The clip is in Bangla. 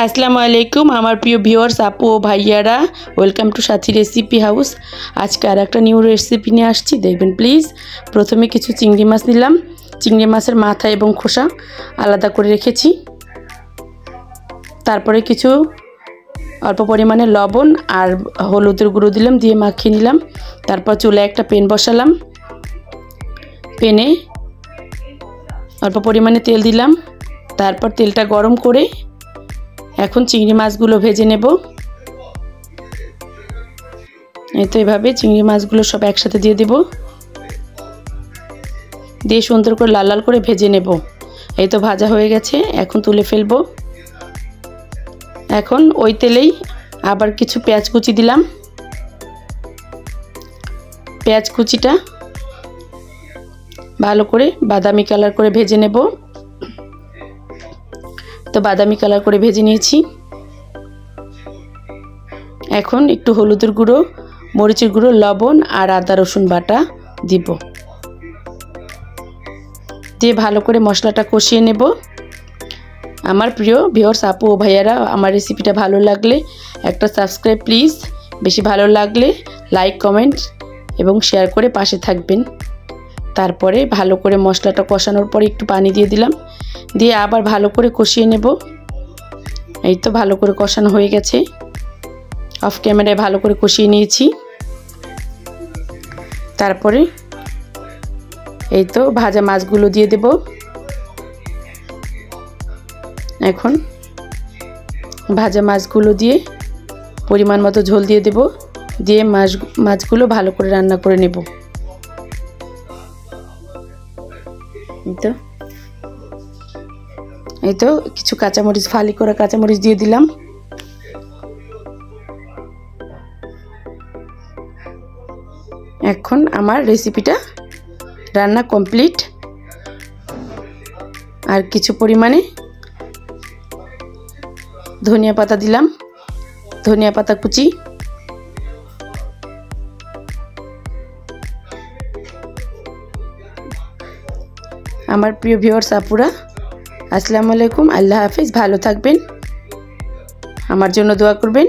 আসসালামু আলাইকুম আমার প্রিয় ভিউয়ার্স আপু ও ভাইয়ারা, welcome to Sathi recipe house. আজকে আর একটা নিউ রেসিপি নিয়ে আসছি, দেখবেন প্লিজ। প্রথমে কিছু চিংড়ি মাছ নিলাম, চিংড়ি মাছের মাথা এবং খোসা আলাদা করে রেখেছি। তারপরে কিছু অল্প পরিমাণে লবণ আর হলুদের গুঁড়ো দিলাম, দিয়ে মাখিয়ে নিলাম। তারপর চুলায় একটা প্যান বসালাম, প্যানে অল্প পরিমাণে তেল দিলাম। তারপর তেলটা গরম করে এখন চিংড়ি মাছগুলো ভেজে নেব। এই তো এভাবে চিংড়ি মাছগুলো সব একসাথে দিয়ে দেব, দিয়ে সুন্দর করে লাল লাল করে ভেজে নেব। এই তো ভাজা হয়ে গেছে, এখন তুলে ফেলবো। এখন ওই তেলেই আবার কিছু পেঁয়াজ কুচি দিলাম। পেঁয়াজ কুচিটা ভালো করে বাদামি কালার করে ভেজে নেব। তো বাদামি কালার করে ভেজে নিয়েছি। এখন একটু হলুদের গুঁড়ো, মরিচের গুঁড়ো, লবণ আর আদা রসুন বাটা দিব, দিয়ে ভালো করে মশলাটা কষিয়ে নেব। আমার প্রিয় ভিউয়ার্স আপু ও ভাইয়ারা, আমার রেসিপিটা ভালো লাগলে একটা সাবস্ক্রাইব প্লিজ, বেশি ভালো লাগলে লাইক কমেন্ট এবং শেয়ার করে পাশে থাকবেন। তারপরে ভালো করে মশলাটা কষানোর পরে একটু পানি দিয়ে দিলাম, দিয়ে আবার ভালো করে কষিয়ে নেব। এই তো ভালো করে কষানো হয়ে গেছে, অফ ক্যামেরায় ভালো করে কষিয়ে নিয়েছি। তারপরে এই তো ভাজা মাছগুলো দিয়ে দেব। এখন ভাজা মাছগুলো দিয়ে পরিমাণ মতো ঝোল দিয়ে দেব, দিয়ে মাছগুলো ভালো করে রান্না করে নেব। এই তো কিছু কাঁচামরিচ, ফালি করা কাঁচামরিচ দিয়ে দিলাম। এখন আমার রেসিপিটা রান্না কমপ্লিট। আর কিছু পরিমাণে ধনিয়া পাতা দিলাম, ধনিয়া পাতা কুচি। আমার প্রিয় ভিউয়ার্স আপুরা, আসসালামু আলাইকুম, আল্লাহ হাফেজ, ভালো থাকবেন, আমার জন্য দোয়া করবেন।